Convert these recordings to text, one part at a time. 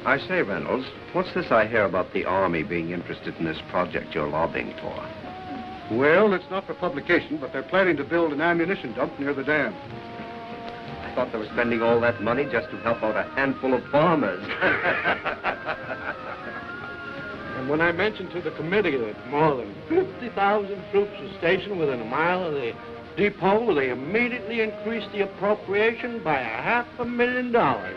I say, Reynolds, what's this I hear about the Army being interested in this project you're lobbying for? Well, it's not for publication, but they're planning to build an ammunition dump near the dam. I thought they were spending all that money just to help out a handful of farmers. And when I mentioned to the committee that more than 50,000 troops were stationed within a mile of the depot, they immediately increased the appropriation by $500,000.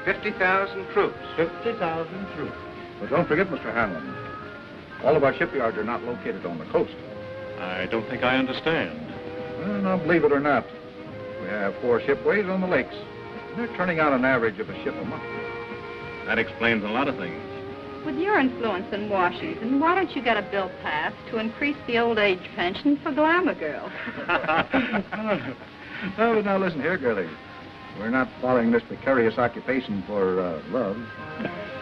50,000 troops. 50,000 troops. But don't forget, Mr. Hanlon, all of our shipyards are not located on the coast. I don't think I understand. Well, now, believe it or not, we have 4 shipways on the lakes. They're turning out an average of a ship a month. That explains a lot of things. With your influence in Washington, why don't you get a bill passed to increase the old age pension for glamour girls? Oh, now listen here, girlie. We're not following this precarious occupation for love.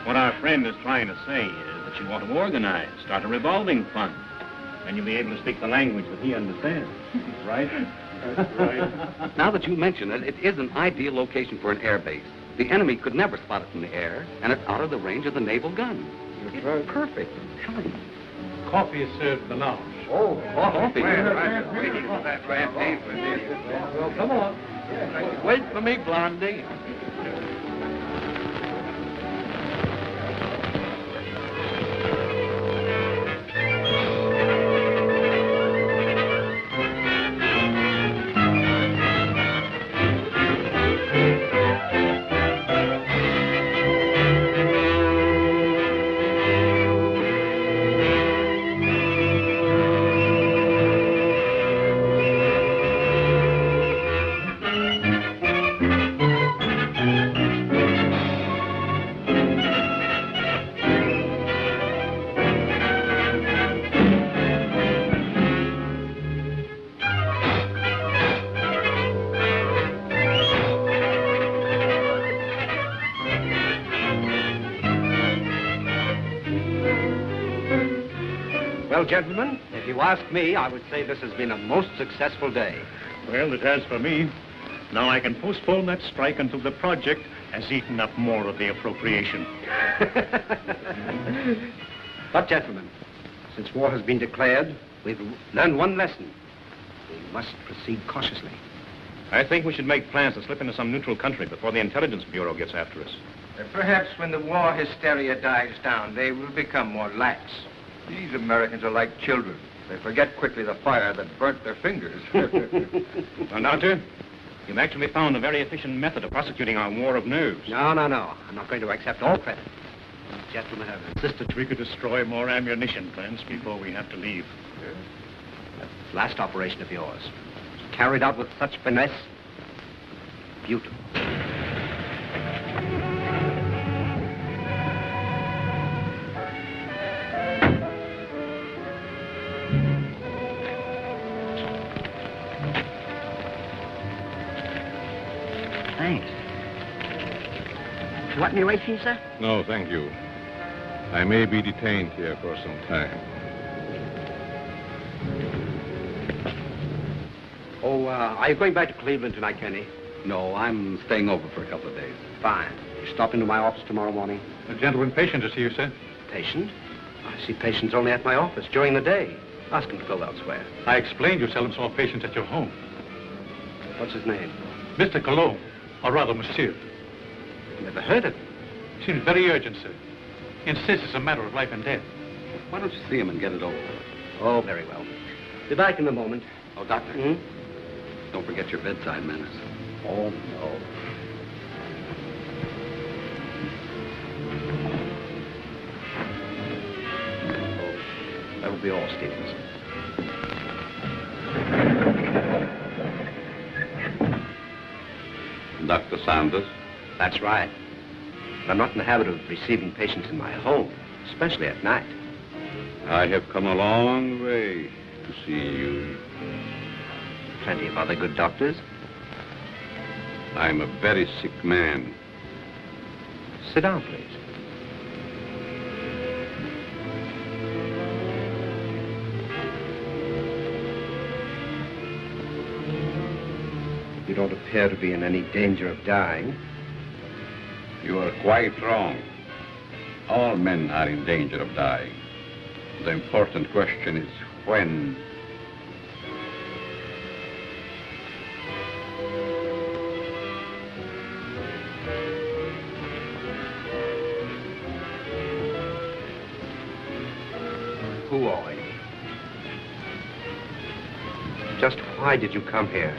What our friend is trying to say is that you want to organize, start a revolving fund. And you'll be able to speak the language that he understands. Right? That's right. Now that you mention it, it is an ideal location for an air base. The enemy could never spot it from the air, and it's out of the range of the naval gun. That's right. Perfect. I'm telling you. Coffee is served below. Oh, coffee. Well, come on. Wait for me, Blondie. Well, gentlemen, if you ask me, I would say this has been a most successful day. Well, it has for me. Now I can postpone that strike until the project has eaten up more of the appropriation. But, gentlemen, since war has been declared, we've learned one lesson. We must proceed cautiously. I think we should make plans to slip into some neutral country before the Intelligence Bureau gets after us. Perhaps when the war hysteria dies down, they will become more lax. These Americans are like children. They forget quickly the fire that burnt their fingers. Well, Doctor, you've actually found a very efficient method of prosecuting our war of nerves. No. I'm not going to accept all credit. These gentlemen have insisted. We could destroy more ammunition plants before we have to leave. That last operation of yours, carried out with such finesse, beautiful. Thanks. You want any rations, sir? No, thank you. I may be detained here for some time. Oh, are you going back to Cleveland tonight, Kenny? No, I'm staying over for a couple of days. Fine. You stop into my office tomorrow morning? A gentleman patient to see you, sir. Patient? I see patients only at my office during the day. Ask him to go elsewhere. I explained you seldom saw patients at your home. What's his name? Mr. Cologne, or rather, monsieur. Never heard of him. Seems very urgent, sir. Insists it's a matter of life and death. Why don't you see him and get it over with? Oh, very well. Be back in a moment. Oh, Doctor. Don't forget your bedside manners. Oh, no. Oh, that'll be all, Stevens. Dr. Sanders? That's right. But I'm not in the habit of receiving patients in my home, especially at night. I have come a long way to see you. Plenty of other good doctors. I'm a very sick man. Sit down, please. You don't appear to be in any danger of dying. You are quite wrong. All men are in danger of dying. The important question is when. Who are you? Just why did you come here?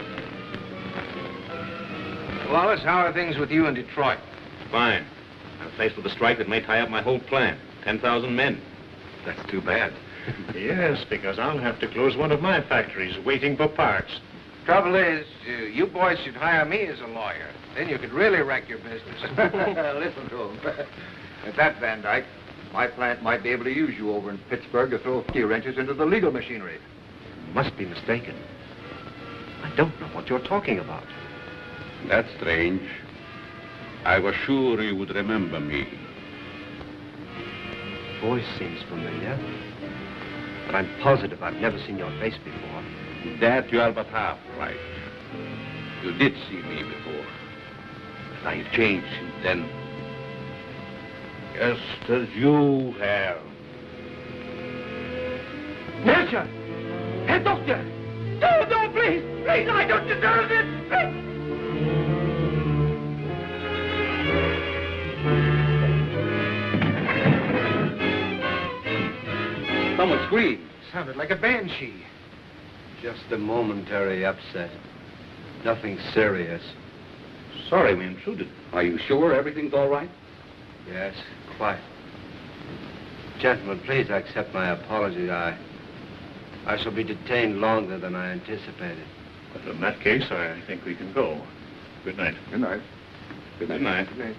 Wallace, how are things with you in Detroit? Fine. I'm faced with a strike that may tie up my whole plan. 10,000 men. That's too bad. Yes, because I'll have to close one of my factories waiting for parts. Trouble is, you boys should hire me as a lawyer. Then you could really wreck your business. Listen to him. At that, Van Dyke, my plant might be able to use you over in Pittsburgh to throw key wrenches into the legal machinery. You must be mistaken. I don't know what you're talking about. That's strange. I was sure you would remember me. Voice seems familiar, but I'm positive I've never seen your face before. That you are but half right. You did see me before. But I've changed since then. Just as you have. Melcher! Herr Doctor! No, please! Please, I don't deserve this! Someone screamed. Sounded like a banshee. Just a momentary upset. Nothing serious. Sorry we intruded. Are you sure everything's all right? Yes, quite. Gentlemen, please accept my apology. I shall be detained longer than I anticipated. But in that case, I think we can go. Good night. Good night. Good night. Good night.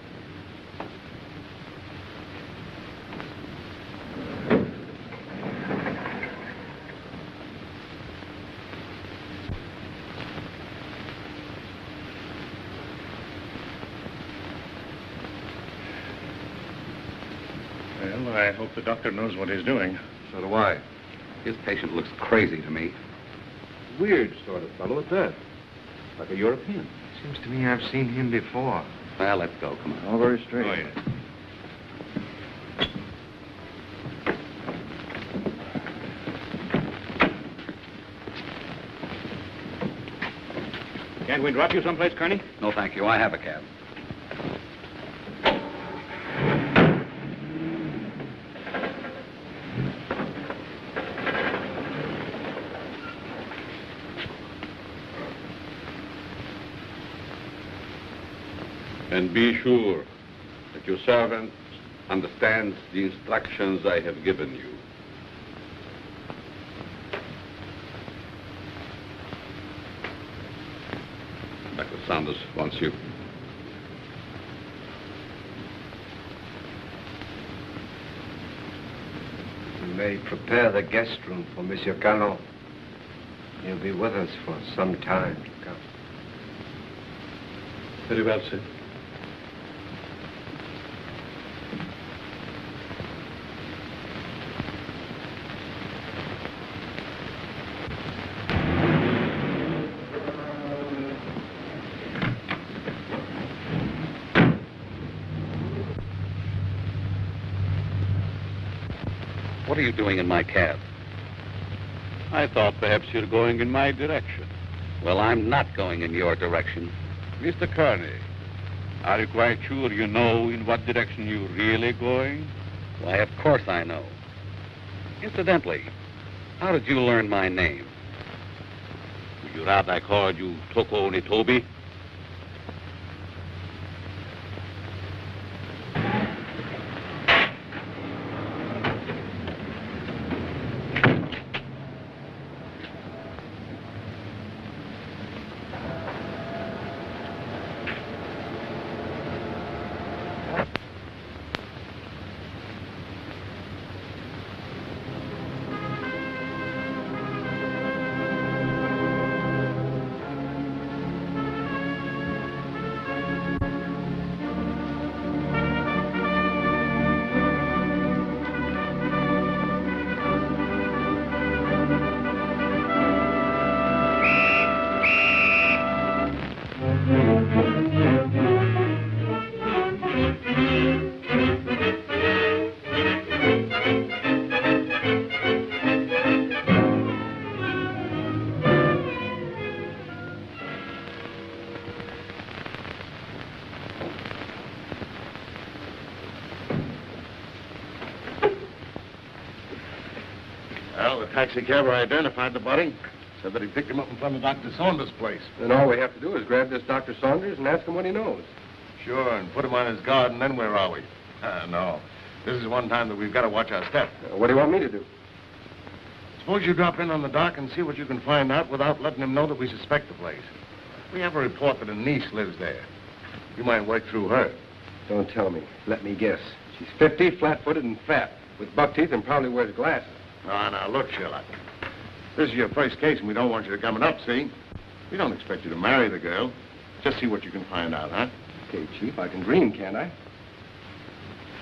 Well, I hope the doctor knows what he's doing. So do I. His patient looks crazy to me. Weird sort of fellow at that. Like a European. Seems to me I've seen him before. Well, let's go. Come on. All very strange. Oh, yeah. Can't we drop you someplace, Kearney? No, thank you. I have a cab. And be sure that your servant understands the instructions I have given you. Dr. Saunders wants you. You may prepare the guest room for Monsieur Callon. He'll be with us for some time to come. Very well, sir. What are you doing in my cab? I thought perhaps you're going in my direction. Well, I'm not going in your direction. Mr. Kearney, are you quite sure you know in what direction you're really going? Why, of course I know. Incidentally, how did you learn my name? Would you rather I called you Toko Nitobi? Well, the taxicabber identified the body. Said that he picked him up in front of Dr. Saunders' place. Then all we have to do is grab this Dr. Saunders and ask him what he knows. Sure, and put him on his guard, and then where are we? No. This is one time that we've got to watch our step. What do you want me to do? Suppose you drop in on the dock and see what you can find out without letting him know that we suspect the place. We have a report that a niece lives there. You might work through her. Don't tell me. Let me guess. She's 50, flat-footed, and fat, with buck teeth, and probably wears glasses. Now, look, Sherlock. This is your first case, and we don't want you to come up, see? We don't expect you to marry the girl. Just see what you can find out, huh? Okay, Chief, I can dream, can't I?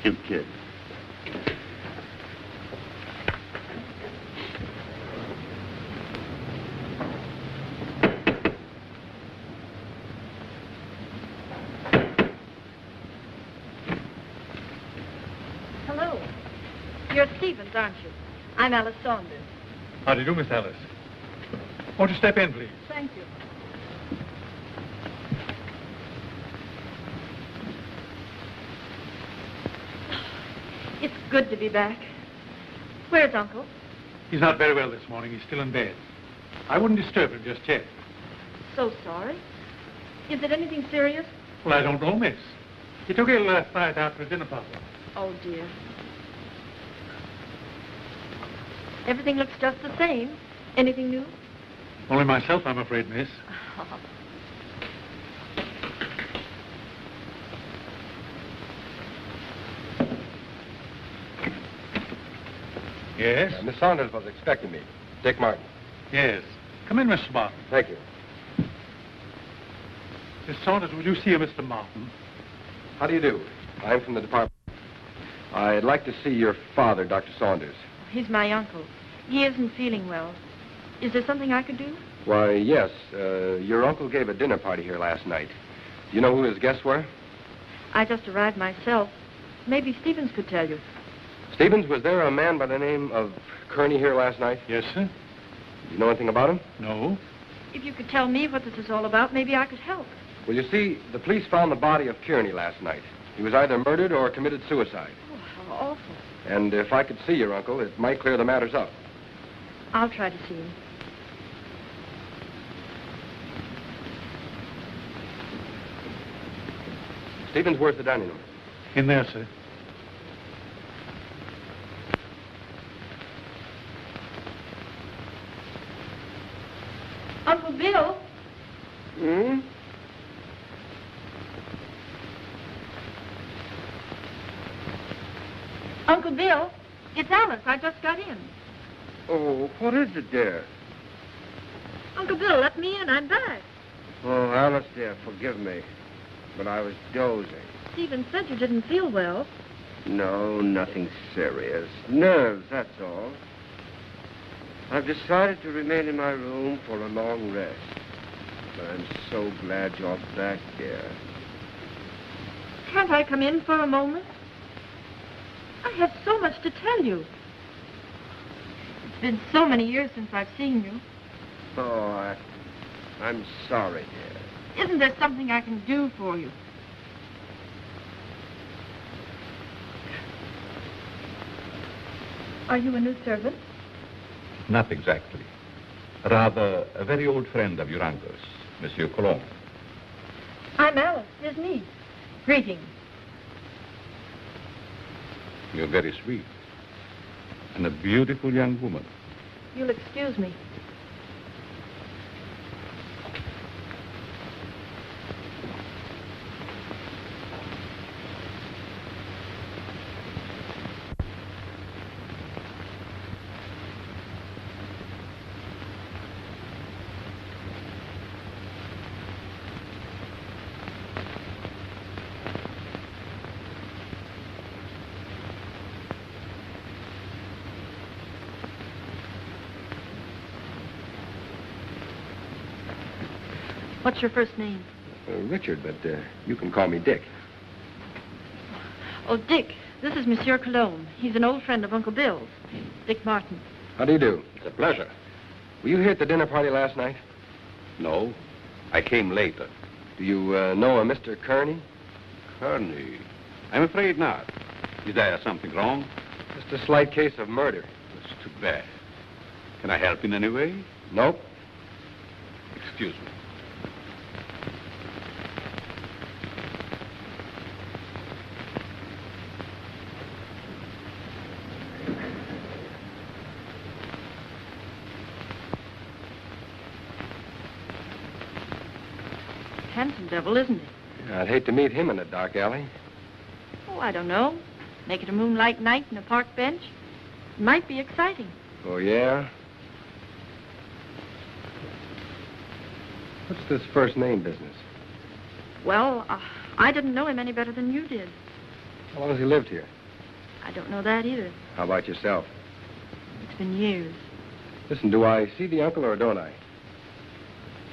Cute kid. Hello. You're Stevens, aren't you? I'm Alice Saunders. How do you do, Miss Alice? Won't you step in, please? Thank you. It's good to be back. Where's Uncle? He's not very well this morning. He's still in bed. I wouldn't disturb him just yet. So sorry. Is it anything serious? Well, I don't know, miss. He took ill last night after a dinner party. Oh, dear. Everything looks just the same. Anything new? Only myself, I'm afraid, miss. Yes? Miss Saunders was expecting me. Dick Martin. Yes. Come in, Mr. Martin. Thank you. Miss Saunders, will you see a Mr. Martin? How do you do? I'm from the department. I'd like to see your father, Dr. Saunders. He's my uncle. He isn't feeling well. Is there something I could do? Why, yes. Your uncle gave a dinner party here last night. Do you know who his guests were? I just arrived myself. Maybe Stevens could tell you. Stevens, was there a man by the name of Kearney here last night? Yes, sir. Do you know anything about him? No. If you could tell me what this is all about, maybe I could help. Well, you see, the police found the body of Kearney last night. He was either murdered or committed suicide. Oh, how awful. And if I could see your uncle, it might clear the matters up. I'll try to see him. Stevens, where's the dining room? In there, sir. Uncle Bill? Hmm? Uncle Bill, it's Alice. I just got in. Oh, what is it, dear? Uncle Bill, let me in. I'm back. Oh, Alice, dear, forgive me. But I was dozing. Stephen said you didn't feel well. No, nothing serious. Nerves, that's all. I've decided to remain in my room for a long rest. But I'm so glad you're back, dear. Can't I come in for a moment? I have so much to tell you. It's been so many years since I've seen you. Oh, I'm sorry, dear. Isn't there something I can do for you? Are you a new servant? Not exactly. Rather, a very old friend of your uncle's, Monsieur Colomb. I'm Alice, his niece. Greetings. You're very sweet. And a beautiful young woman. You'll excuse me. What's your first name? Richard, but you can call me Dick. Oh, Dick. This is Monsieur Cologne. He's an old friend of Uncle Bill's. Dick Martin. How do you do? It's a pleasure. Were you here at the dinner party last night? No, I came later. Do you know a Mr. Kearney? Kearney? I'm afraid not. Is there something wrong? Just a slight case of murder. It's too bad. Can I help in any way? Nope. Excuse me. Handsome devil, isn't he? Yeah, I'd hate to meet him in a dark alley. Oh, I don't know. Make it a moonlight night in a park bench. It might be exciting. Oh, yeah? What's this first name business? Well, I didn't know him any better than you did. How long has he lived here? I don't know that either. How about yourself? It's been years. Listen, do I see the uncle or don't I?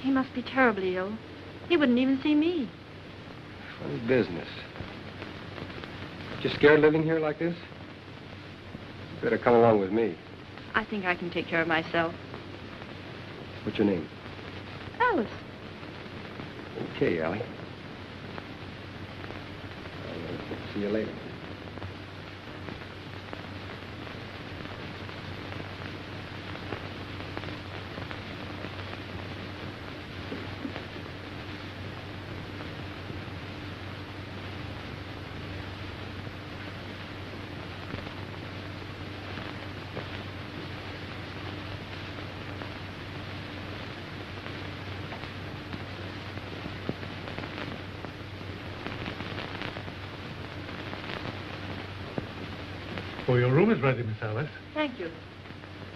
He must be terribly ill. He wouldn't even see me. Funny business. You scared living here like this? You better come along with me. I think I can take care of myself. What's your name? Alice. Okay, Allie. I'll see you later. Oh, your room is ready, Miss Alice. Thank you.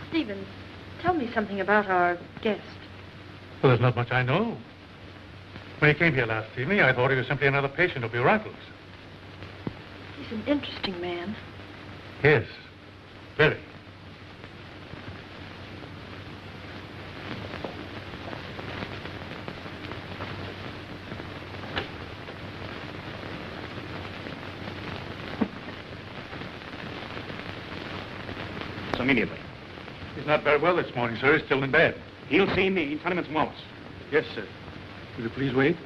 Stephen, tell me something about our guest. Well, there's not much I know. When he came here last evening, I thought he was simply another patient of your uncle's. He's an interesting man. Yes, very. Immediately. He's not very well this morning, sir. He's still in bed. He'll see me. Tell him it's Wallace. Yes, sir. Will you please wait?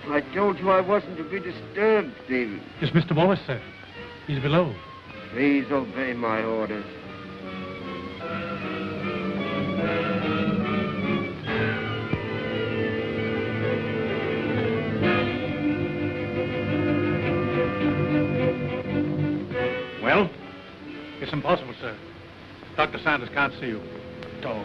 I told you I wasn't to be disturbed, Stephen. It's Mr. Wallace, sir. He's below. Please obey my orders. Well? It's impossible, sir. Dr. Sanders can't see you. Oh.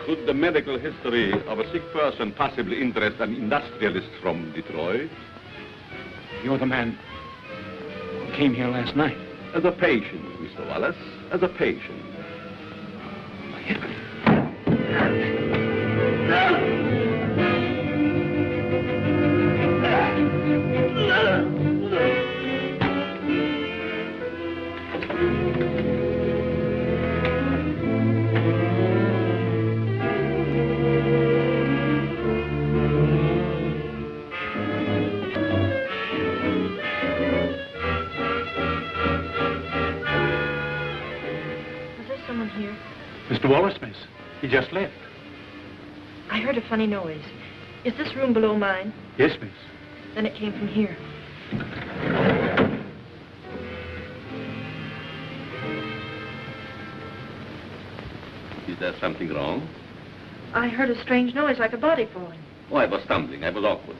Could the medical history of a sick person possibly interest an industrialist from Detroit? You're the man who came here last night. As a patient, Mr. Wallace, as a patient. Mr. Wallace, miss. He just left. I heard a funny noise. Is this room below mine? Yes, miss. Then it came from here. Is there something wrong? I heard a strange noise like a body falling. Oh, I was stumbling. I was awkward.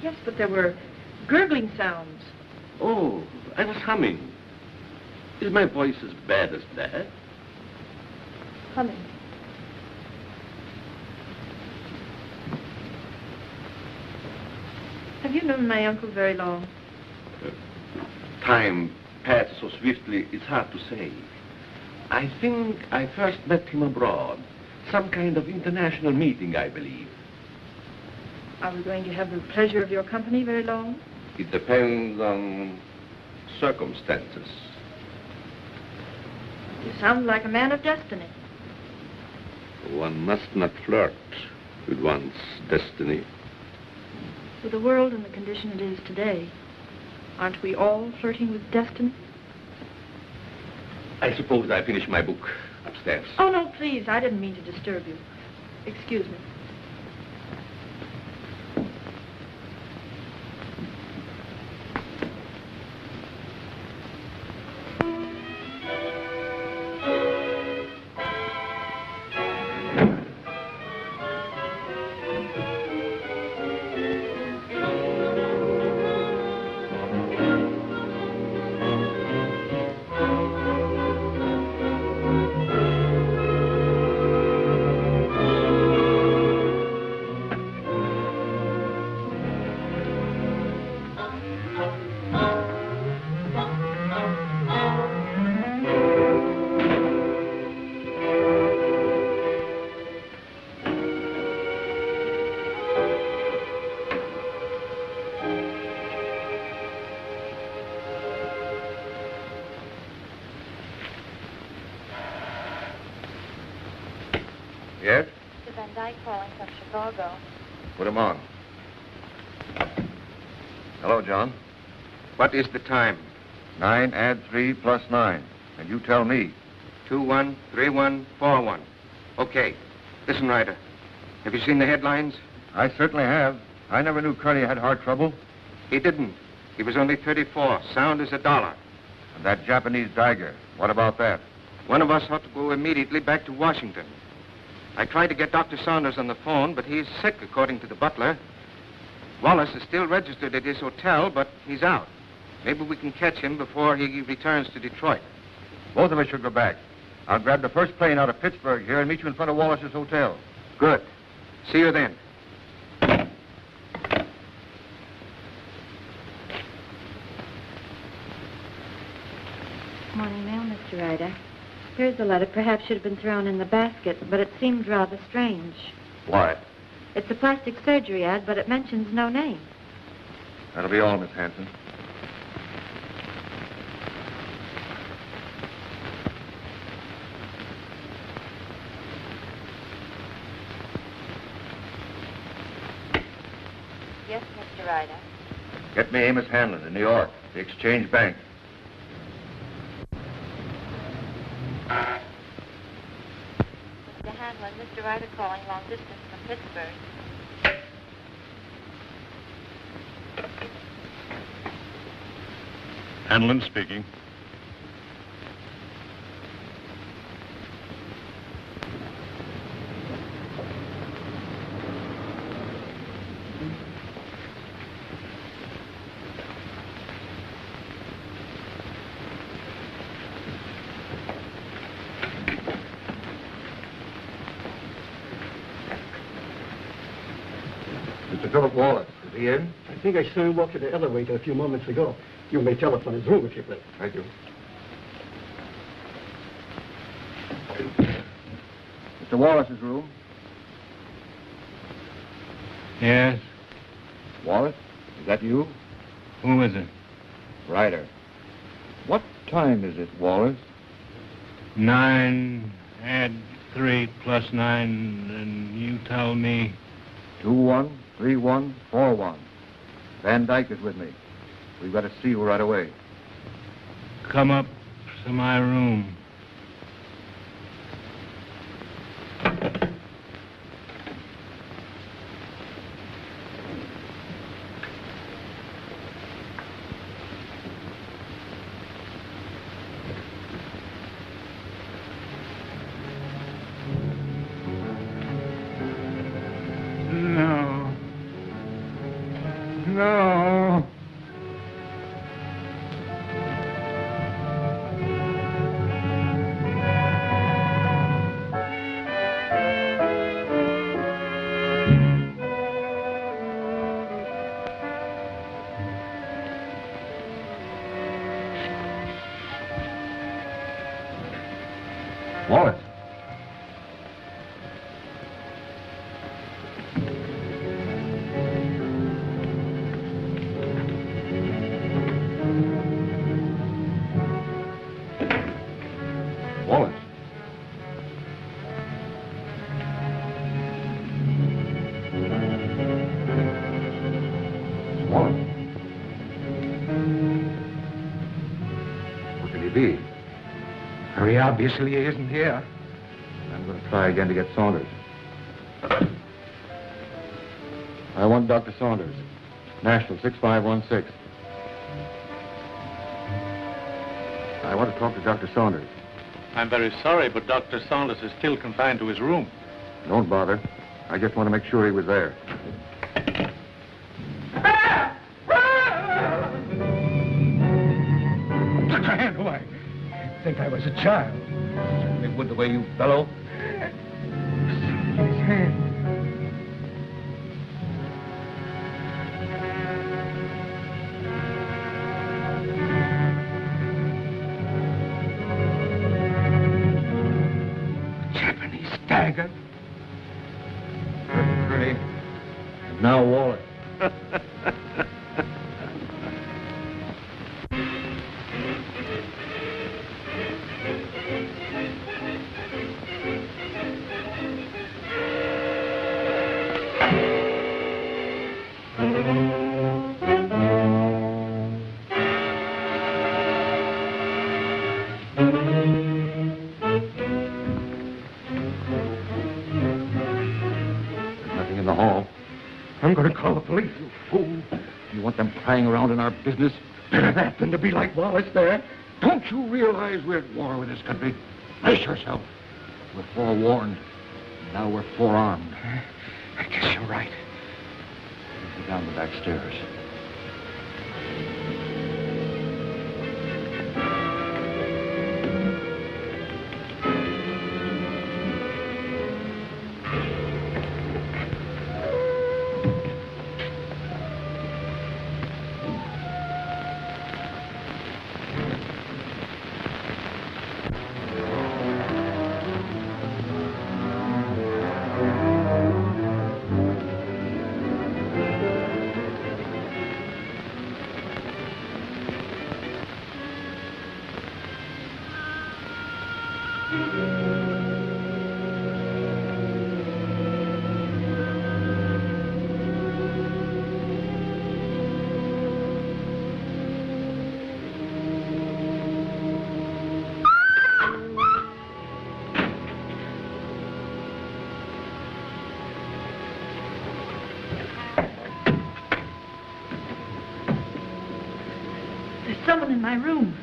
Yes, but there were gurgling sounds. Oh, I was humming. Is my voice as bad as that? Humming. Have you known my uncle very long? Time passed so swiftly, it's hard to say. I think I first met him abroad. Some kind of international meeting, I believe. Are we going to have the pleasure of your company very long? It depends on circumstances. You sound like a man of destiny. One must not flirt with one's destiny. With the world in the condition it is today, aren't we all flirting with destiny? I suppose I finished my book upstairs. Oh, no, please. I didn't mean to disturb you. Excuse me. Yes? Mr. Van Dyke calling from Chicago. Put him on. Hello, John. What is the time? 9 add 3 plus 9. And you tell me. 213141. Okay. Listen, Ryder. Have you seen the headlines? I certainly have. I never knew Kearney had heart trouble. He didn't. He was only 34, sound as a dollar. And that Japanese dagger, what about that? One of us ought to go immediately back to Washington. I tried to get Dr. Saunders on the phone, but he's sick, according to the butler. Wallace is still registered at his hotel, but he's out. Maybe we can catch him before he returns to Detroit. Both of us should go back. I'll grab the first plane out of Pittsburgh here and meet you in front of Wallace's hotel. Good. See you then. Morning mail, Mr. Ryder. Here's the letter. Perhaps should have been thrown in the basket, but it seemed rather strange. Why? It's a plastic surgery ad, but it mentions no name. That'll be all, Miss Hanson. Yes, Mr. Ryder. Get me Amos Hanlon in New York, the Exchange Bank. Mr. Hanlon, Mr. Ryder calling long distance from Pittsburgh. Hanlon speaking. Mr. Philip Wallace, is he in? I think I saw him walk to the elevator a few moments ago. You may telephone his room if you please. Thank you. Mr. Wallace's room. Yes? Wallace, is that you? Who is it? Ryder. What time is it, Wallace? 9, add 3 plus 9, and you tell me. 213141. Van Dyke is with me. We've got to see you right away. Come up to my room. Wallace. Wallace. Wallace. Where could he be? Very obviously he isn't here. I'm going to try again to get Saunders. I want Dr. Saunders. National 6516. I want to talk to Dr. Saunders. I'm very sorry, but Dr. Saunders is still confined to his room. Don't bother. I just want to make sure he was there. Put your hand away. Think I was a child. Certainly would the way you bellow. His hand. Japanese dagger. Pretty. And now Wallace. Nothing in the hall. I'm going to call the police, you fool. You want them prying around in our business? Better that than to be like Wallace there. Don't you realize we're at war with this country? Brace yourself. We're forewarned. Now we're forearmed. I guess you're right. Go down the back stairs. There's someone in my room.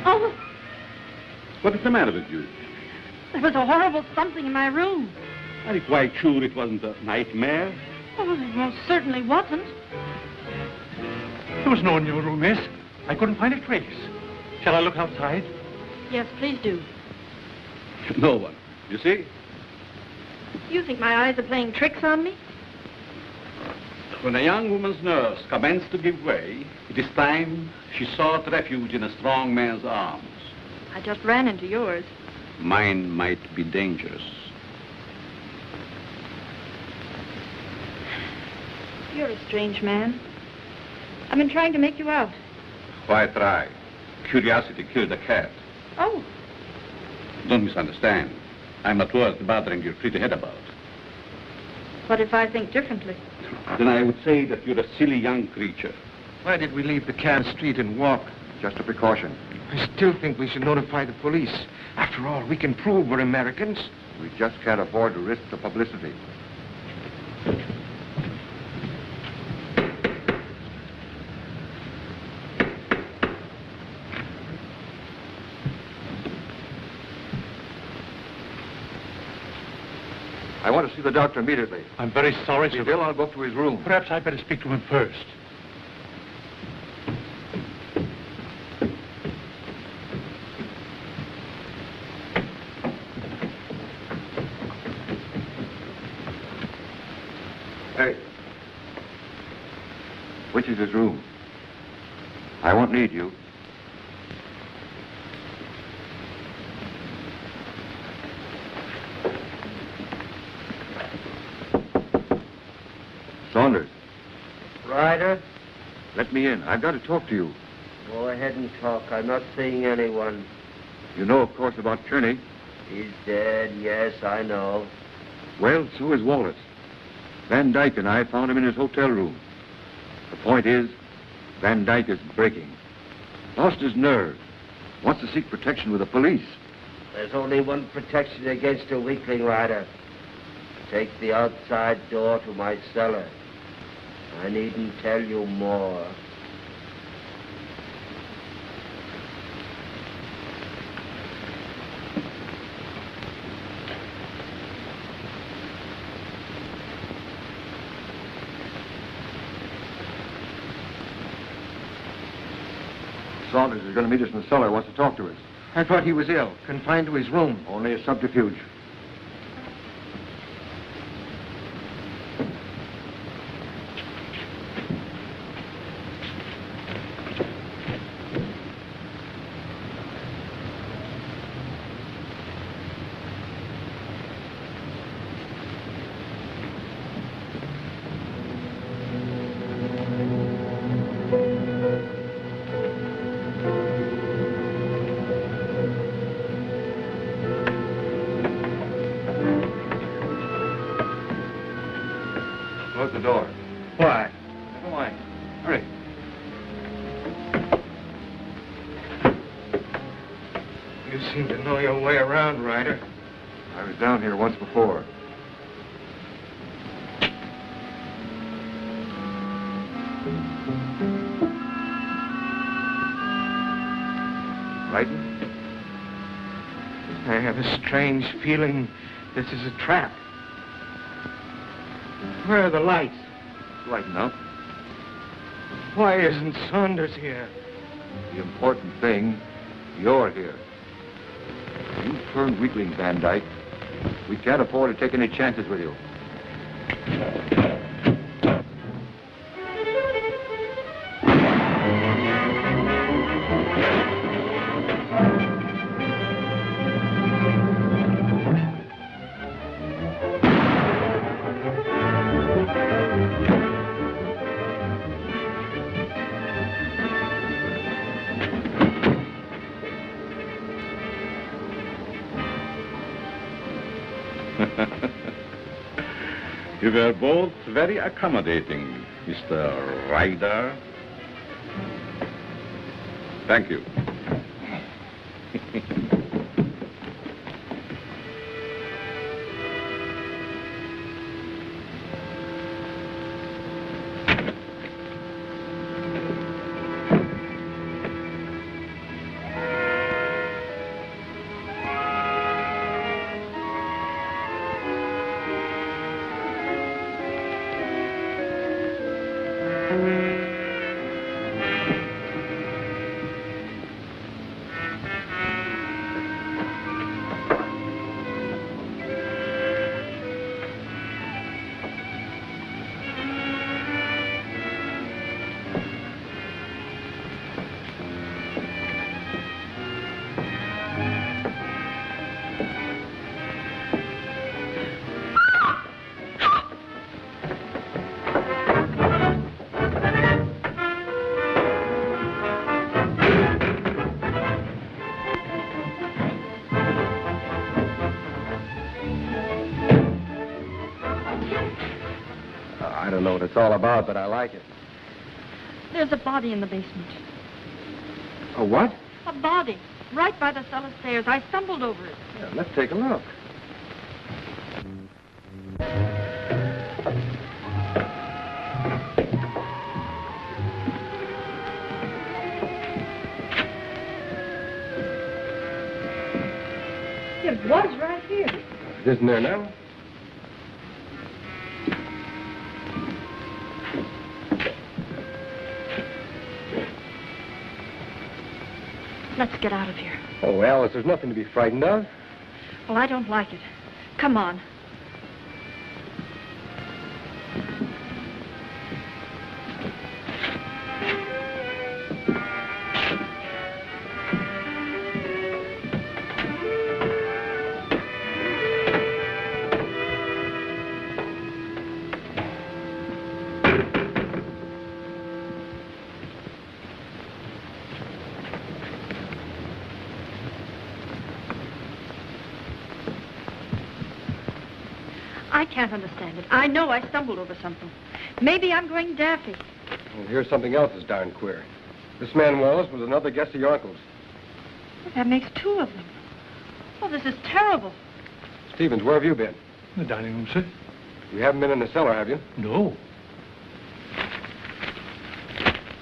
Oh, What is the matter with you? there was a horrible something in my room. Are you quite sure it wasn't a nightmare? Oh, it most certainly wasn't. There was no one in your room, miss. I couldn't find a trace. Shall I look outside? Yes, please do. No one. You see? You think my eyes are playing tricks on me? When a young woman's nerves commence to give way, it is time she sought refuge in a strong man's arms. I just ran into yours. Mine might be dangerous. You're a strange man. I've been trying to make you out. Why try? Curiosity killed a cat. Oh, Don't misunderstand. I'm not worth bothering your pretty head about. what if I think differently? Then I would say that you're a silly young creature. Why did we leave the car street and walk? Just a precaution. I still think we should notify the police. After all, we can prove we're Americans. We just can't afford to risk the publicity. I want to see the doctor immediately. I'm very sorry, If he's sir. ill, I'll go up to his room. Perhaps I'd better speak to him first. Hey. Which is his room? I won't need you. Saunders. Ryder, Let me in. I've got to talk to you. go ahead and talk. I'm not seeing anyone. You know, of course, about Kearney. He's dead, yes, I know. Well, so is Wallace. Van Dyke and I found him in his hotel room. The point is, Van Dyke is breaking. Lost his nerve. Wants to seek protection with the police. There's only one protection against a weakling, Ryder. Take the outside door to my cellar. I needn't tell you more. Saunders is going to meet us in the cellar. Wants to talk to us. I thought he was ill, confined to his room. Only a subterfuge. Close the door. Why? Never mind. Hurry. You seem to know your way around, Ryder. I was down here once before. Frightened? I have a strange feeling this is a trap. Where are the lights? It's light enough. Why isn't Saunders here? The important thing, you're here. You turned weakling, Van Dyke. We can't afford to take any chances with you. You were both very accommodating, Mr. Ryder. Thank you. I don't know what it's all about, but I like it. There's a body in the basement. A what? A body. Right by the cellar stairs. I stumbled over it. Yeah, let's take a look. It was right here. It isn't there now? Let's get out of here. Oh, Alice, there's nothing to be frightened of. Well, I don't like it. Come on. I can't understand it. I know I stumbled over something. Maybe I'm going daffy. Well, here's something else that's darn queer. This man Wallace was another guest of your uncle's. Well, that makes two of them. Oh, this is terrible. Stevens, where have you been? In the dining room, sir. You haven't been in the cellar, have you? No.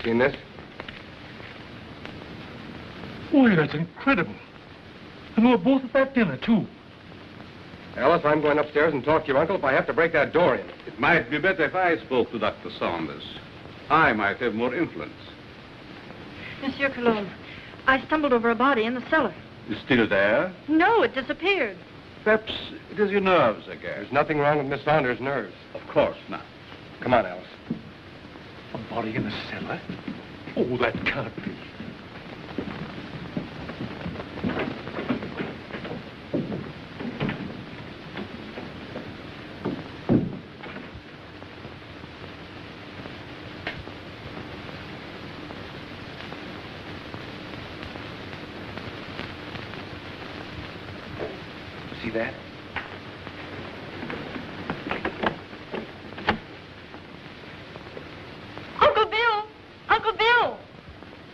Seen this? Boy, that's incredible. And we were both at that dinner, too. Alice, I'm going upstairs and talk to your uncle if I have to break that door in. It might be better if I spoke to Dr. Saunders. I might have more influence. Monsieur Cologne, I stumbled over a body in the cellar. It's still there? No, it disappeared. Perhaps it is your nerves again. There's nothing wrong with Miss Saunders' nerves. Of course not. Come on, Alice. A body in the cellar? Oh, that can't be. See that? Uncle Bill! Uncle Bill!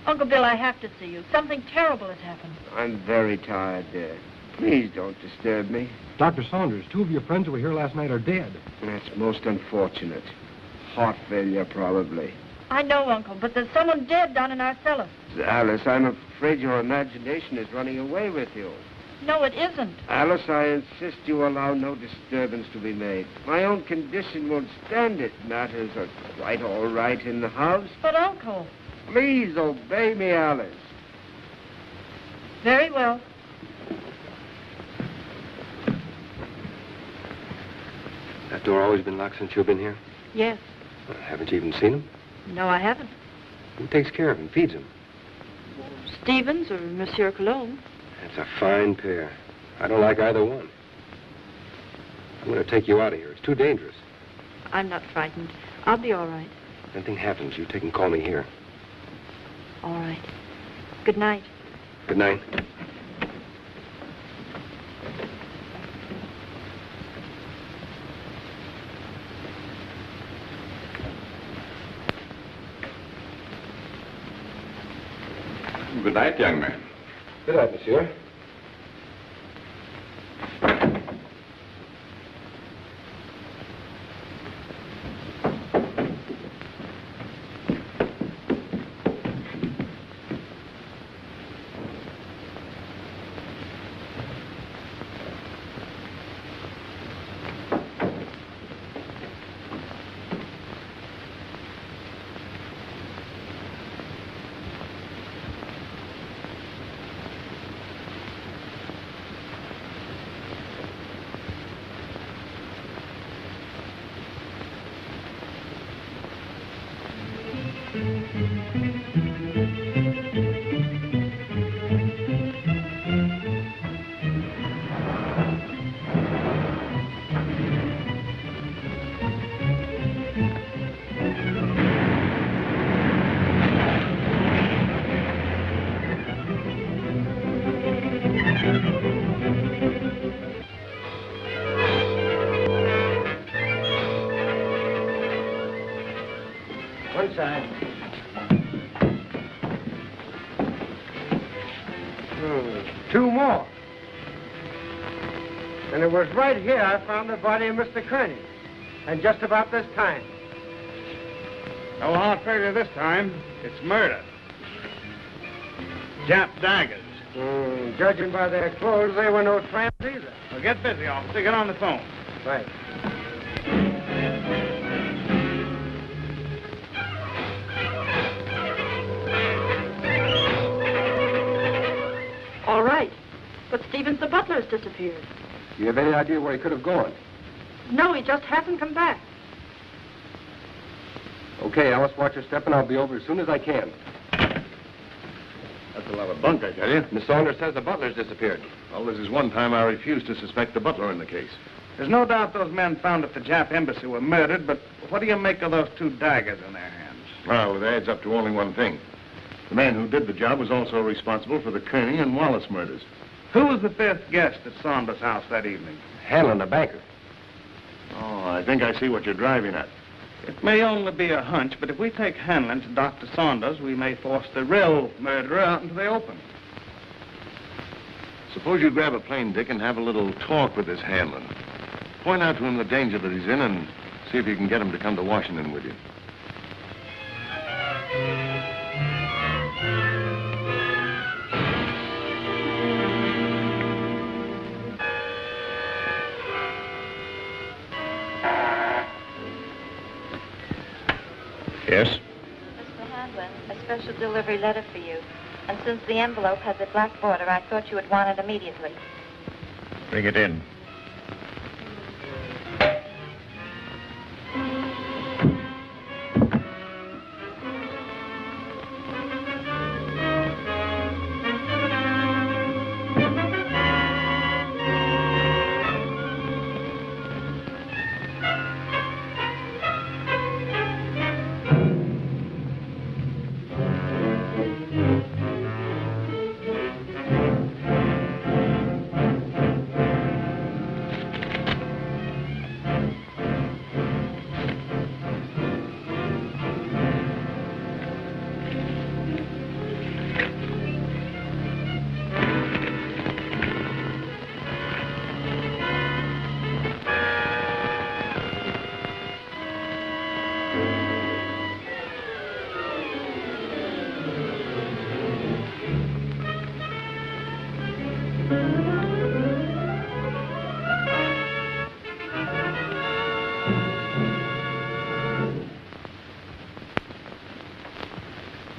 Uncle Bill, I have to see you. Something terrible has happened. I'm very tired, dear. Please don't disturb me. Dr. Saunders, two of your friends who were here last night are dead. That's most unfortunate. Heart failure, probably. I know, Uncle, but there's someone dead down in our cellar. Alice, I'm afraid your imagination is running away with you. No, it isn't. Alice, I insist you allow no disturbance to be made. My own condition won't stand it. Matters are quite all right in the house. But, Uncle... Please obey me, Alice. Very well. That door always been locked since you've been here? Yes. Haven't you even seen him? No, I haven't. Who takes care of him, feeds him? Stevens or Monsieur Cologne. That's a fine pair. I don't like either one. I'm going to take you out of here. It's too dangerous. I'm not frightened. I'll be all right. If anything happens, you take and call me here. All right. Good night. Good night. Good night, young man. Good night, monsieur. One side. Two more. And it was right here I found the body of Mr. Kearney. And just about this time. No heart failure this time. It's murder. Jap daggers. Judging by their clothes, they were no tramps either. Well, get busy, officer. Get on the phone. Right. All right. But Stevens the butler has disappeared. Do you have any idea where he could have gone? No, he just hasn't come back. Okay, Alice, watch your step, and I'll be over as soon as I can. That's a lot of bunk, I tell you. Miss Saunders says the butler's disappeared. Well, this is one time I refused to suspect the butler in the case. There's no doubt those men found at the Jap embassy were murdered, but what do you make of those two daggers in their hands? Well, it adds up to only one thing. The man who did the job was also responsible for the Kearney and Wallace murders. Who was the fifth guest at Saunders' house that evening? Hanlon, the banker. Oh, I think I see what you're driving at. It may only be a hunch, but if we take Hanlon to Dr. Saunders, we may force the real murderer out into the open. Suppose you grab a plane, Dick, and have a little talk with this Hanlon. Point out to him the danger that he's in and see if you can get him to come to Washington with you. Yes? Mr. Hanlon, a special delivery letter for you. And since the envelope has a black border, I thought you would want it immediately. Bring it in.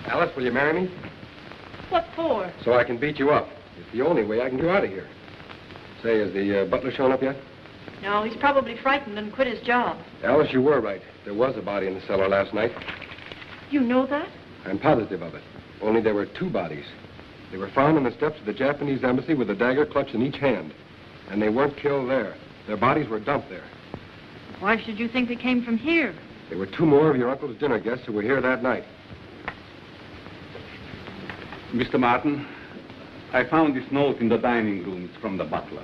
Alice, will you marry me? What for? So I can beat you up. It's the only way I can get out of here. Say, has the butler shown up yet? No, he's probably frightened and quit his job. Alice, you were right. There was a body in the cellar last night. You know that? I'm positive of it. Only there were two bodies. They were found on the steps of the Japanese embassy with a dagger clutched in each hand. And they weren't killed there. Their bodies were dumped there. Why should you think they came from here? There were two more of your uncle's dinner guests who were here that night. Mr. Martin, I found this note in the dining room. It's from the butler.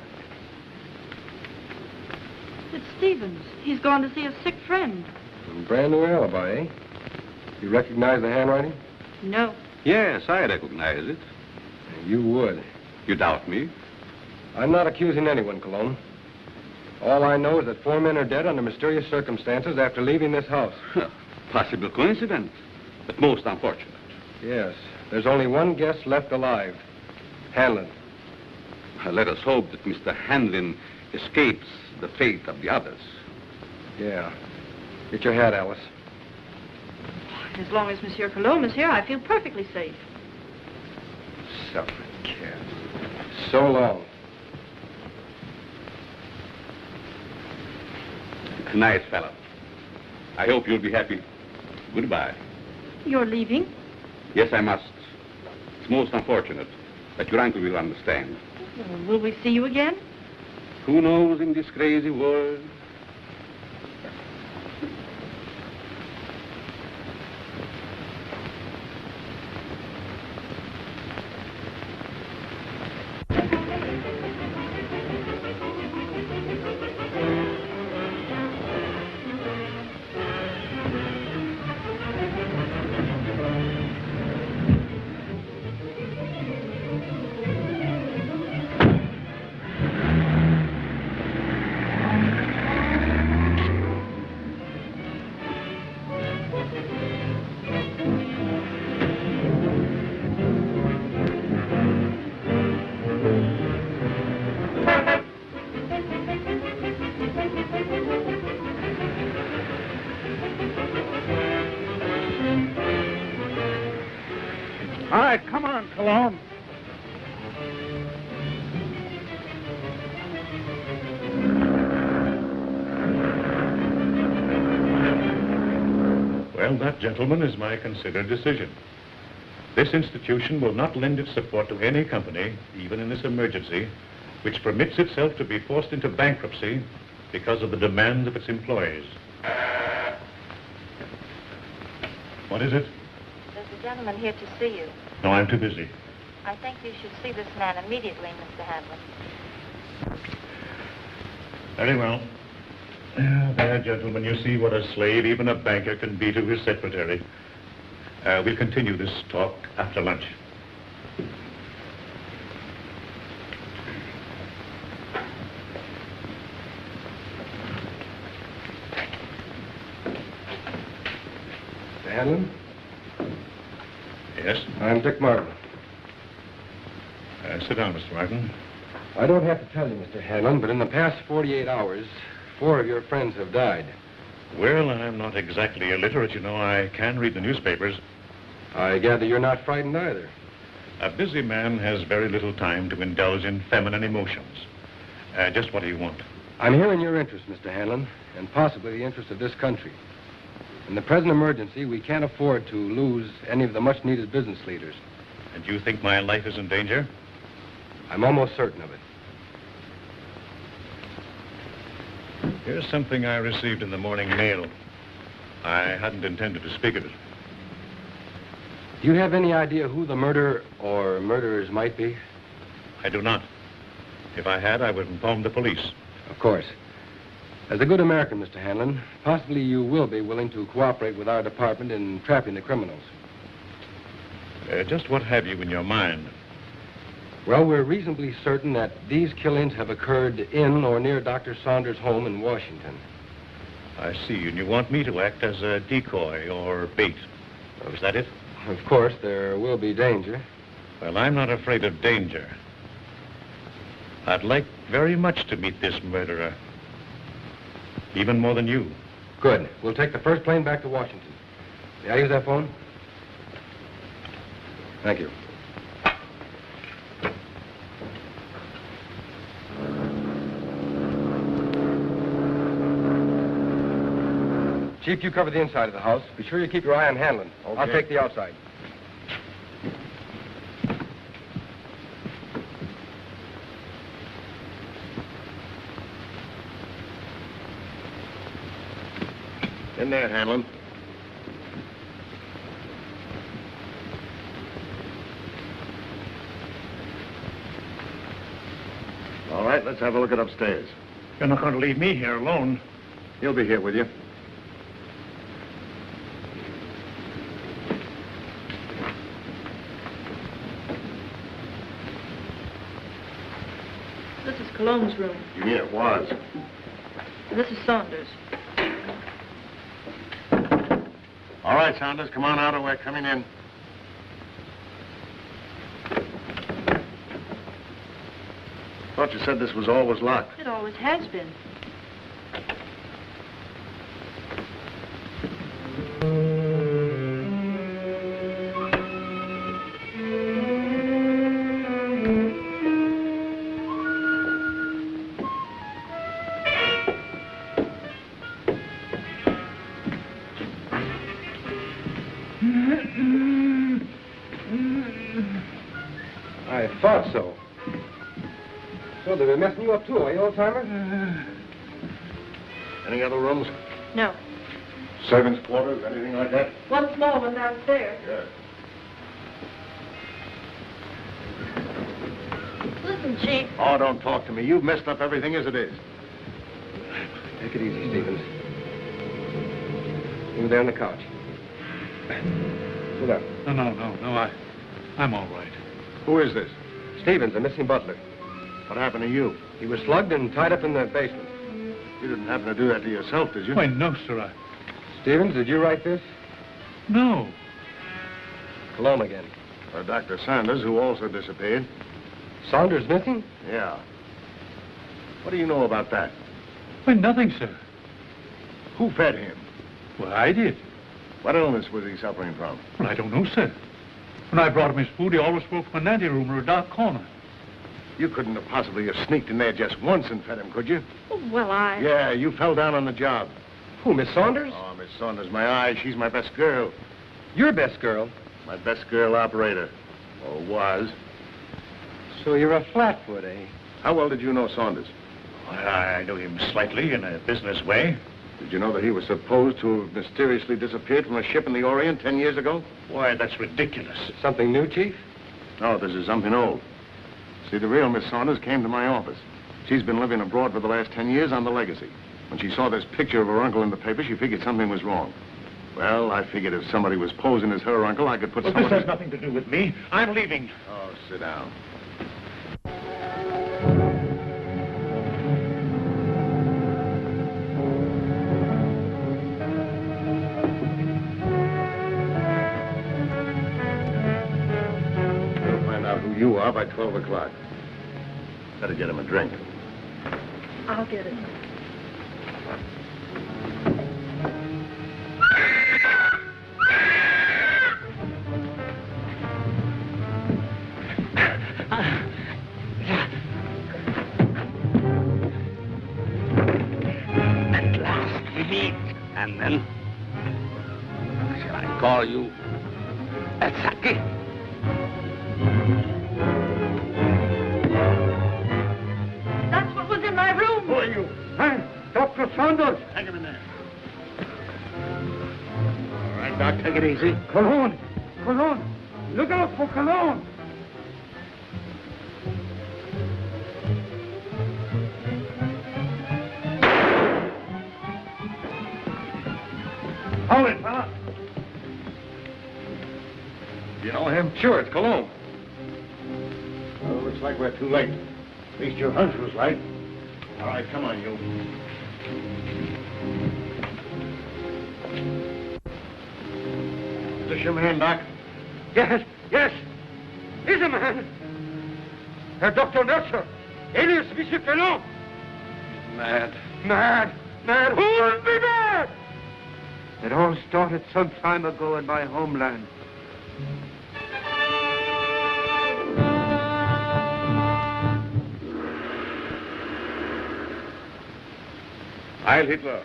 It's Stevens. He's gone to see a sick friend. Brand new alibi, eh? You recognize the handwriting? No. Yes, I recognize it. You would. You doubt me? I'm not accusing anyone, Cologne. All I know is that 4 men are dead under mysterious circumstances after leaving this house. Possible coincidence, but most unfortunate. Yes. There's only one guest left alive. Hanlon. Let us hope that Mr. Hanlon escapes the fate of the others. Yeah. Get your hat, Alice. As long as Monsieur Cologne is here, I feel perfectly safe. Suffering cat. So long. Nice fellow. I hope you'll be happy. Goodbye. You're leaving? Yes, I must. It's most unfortunate, but your uncle will understand. Well, will we see you again? Who knows in this crazy world? All right, come on, Cologne. Well, that, gentlemen, is my considered decision. This institution will not lend its support to any company, even in this emergency, which permits itself to be forced into bankruptcy because of the demands of its employees. What is it? There's a gentleman here to see you. No, I'm too busy. I think you should see this man immediately, Mr. Hanlon. Very well. There, gentlemen, you see what a slave even a banker can be to his secretary. We'll continue this talk after lunch. Mr. Hanlon? Yes? I'm Dick Martin. Sit down, Mr. Martin. I don't have to tell you, Mr. Hanlon, but in the past 48 hours, 4 of your friends have died. Well, I'm not exactly illiterate, you know. I can read the newspapers. I gather you're not frightened either. A busy man has very little time to indulge in feminine emotions. Just what do you want? I'm here in your interest, Mr. Hanlon, and possibly the interest of this country. In the present emergency, we can't afford to lose any of the much-needed business leaders. And you think my life is in danger? I'm almost certain of it. Here's something I received in the morning mail. I hadn't intended to speak of it. Do you have any idea who the murderer or murderers might be? I do not. If I had, I would inform the police. Of course. As a good American, Mr. Hanlon, possibly you will be willing to cooperate with our department in trapping the criminals. Just what have you in your mind? Well, we're reasonably certain that these killings have occurred in or near Dr. Saunders' home in Washington. I see, and you want me to act as a decoy or bait. Is that it? Of course, there will be danger. Well, I'm not afraid of danger. I'd like very much to meet this murderer. Even more than you. Good. We'll take the first plane back to Washington. May I use that phone? Thank you. Chief, you cover the inside of the house. Be sure you keep your eye on Hanlon. Okay. I'll take the outside. In there, Hanlon. All right, let's have a look at upstairs. You're not going to leave me here alone. He'll be here with you. This is Cologne's room. You mean it was? This is Saunders. All right, Saunders, come on out or we're coming in. Thought you said this was always locked. It always has been. I thought so. So they've been messing you up too, you old-timer? Any other rooms? No. Servants' quarters, anything like that? One small one downstairs. Yeah. Listen, Chief. Oh, don't talk to me. You've messed up everything as it is. Take it easy, Stevens. Over there on the couch. Sit down. No, I'm all right. Who is this? Stevens, the missing butler. What happened to you? He was slugged and tied up in the basement. You didn't happen to do that to yourself, did you? Why, no, sir. Stevens, did you write this? No. Cologne again. Dr. Saunders, who also disappeared. Saunders missing? Yeah. What do you know about that? Why, nothing, sir. Who fed him? Well, I did. What illness was he suffering from? Well, I don't know, sir. When I brought him his food, he always spoke from an anteroom or a dark corner. You couldn't have possibly have sneaked in there just once and fed him, could you? Oh, well, I... Yeah, you fell down on the job. Who, Miss Saunders? Oh, Miss Saunders, my eye. She's my best girl. Your best girl? My best girl operator. Or was. So you're a flatfoot, eh? How well did you know Saunders? I knew him slightly in a business way. Did you know that he was supposed to have mysteriously disappeared from a ship in the Orient 10 years ago? Why, that's ridiculous. Something new, Chief? No, this is something old. See, the real Miss Saunders came to my office. She's been living abroad for the last 10 years on the legacy. When she saw this picture of her uncle in the paper, she figured something was wrong. Well, I figured if somebody was posing as her uncle, I could put Well, someone... this has nothing to do with me. I'm leaving. Oh, sit down. We'll find out who you are by 12 o'clock. Better get him a drink. I'll get it. At last we meet. And then, shall I call you Saki? That's what was in my room. Who are you? Huh? Dr. Saunders. Take him in there. All right, Doc, take it easy. Cologne. Cologne. Look out for Cologne. Hold it, fella. You know him? Sure, it's Cologne. Well, looks like we're too late. At least your hunch was right. All right, come on, you. Is this your man, Doc? Yes, yes. He's a man. Dr. Melcher, alias Monsieur Cologne. Mad. Mad. Mad. Who would be mad? It all started some time ago in my homeland. Heil Hitler.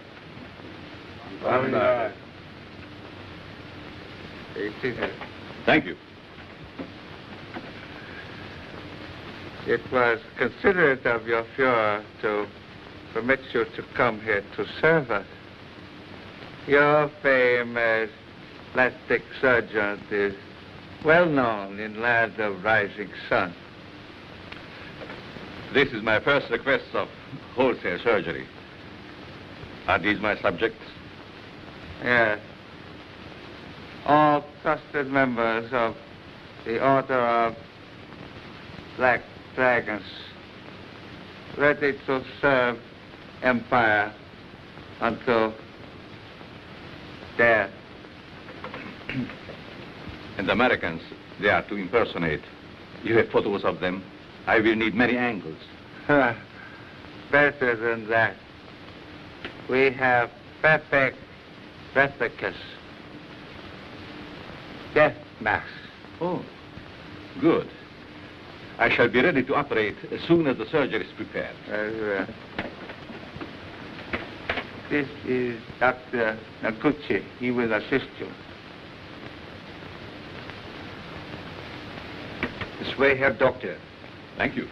Thank you. It was considerate of your Fuhrer to permit you to come here to serve us. Your fame as plastic surgeon is well known in lands of rising sun. This is my first request of wholesale surgery. Are these my subjects? Yes. All trusted members of the Order of Black Dragons, ready to serve Empire until death. And the Americans, they are to impersonate. You have photos of them. I will need many angles. Better than that. We have perfect replicas. Death masks. Oh, good. I shall be ready to operate as soon as the surgery is prepared. This is Dr. Noguchi. He will assist you. This way, Herr Doctor. Thank you.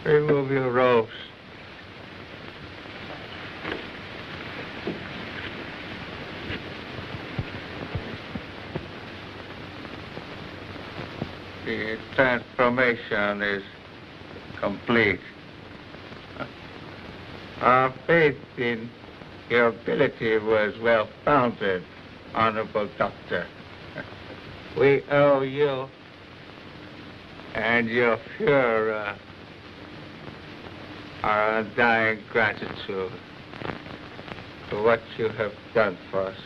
Remove your robes. The transformation is complete. Our faith in your ability was well founded, Honorable Doctor. We owe you and your Fuhrer our undying gratitude for what you have done for us.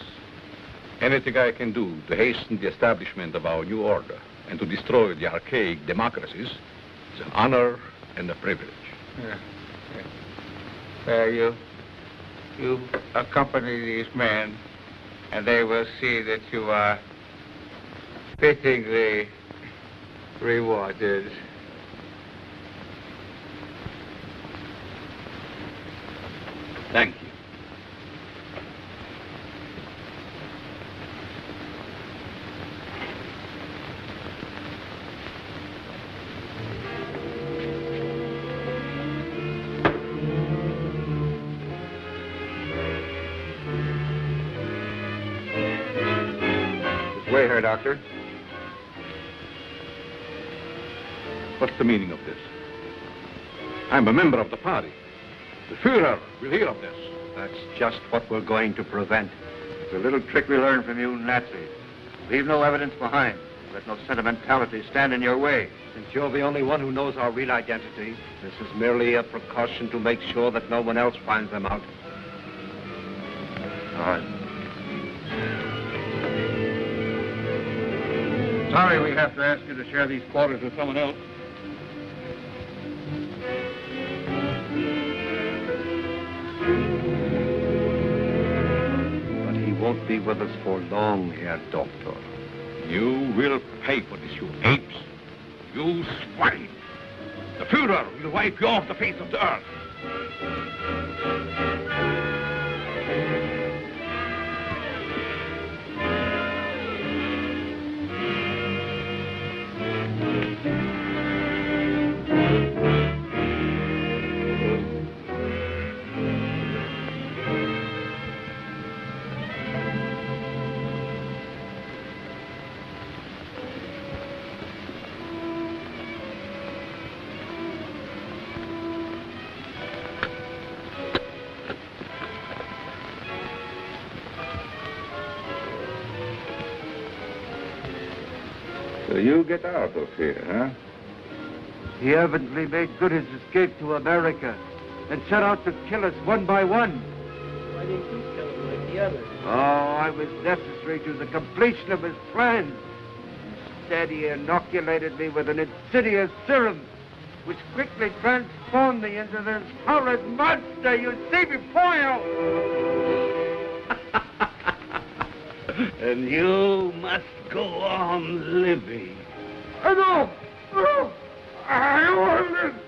Anything I can do to hasten the establishment of our new order and to destroy the archaic democracies is an honor and a privilege. You accompany these men, and they will see that you are fittingly rewarded. Thank you. Way here, Doctor. What's the meaning of this? I'm a member of the party. The Fuhrer will hear of this. That's just what we're going to prevent. It's a little trick we learned from you Nazis. Leave no evidence behind. Let no sentimentality stand in your way. Since you're the only one who knows our real identity, this is merely a precaution to make sure that no one else finds them out. All right. Sorry we have to ask you to share these quarters with someone else. But he won't be with us for long, Herr Doctor. You will pay for this, you apes. You swine. The Fuhrer will wipe you off the face of the earth. So you get out of here, huh? He evidently made good his escape to America and set out to kill us one by one. Why didn't you kill him like the others? Oh, I was necessary to the completion of his plan. Instead, he inoculated me with an insidious serum, which quickly transformed me into this horrid monster you see before you. And you must go on living. No! I want this!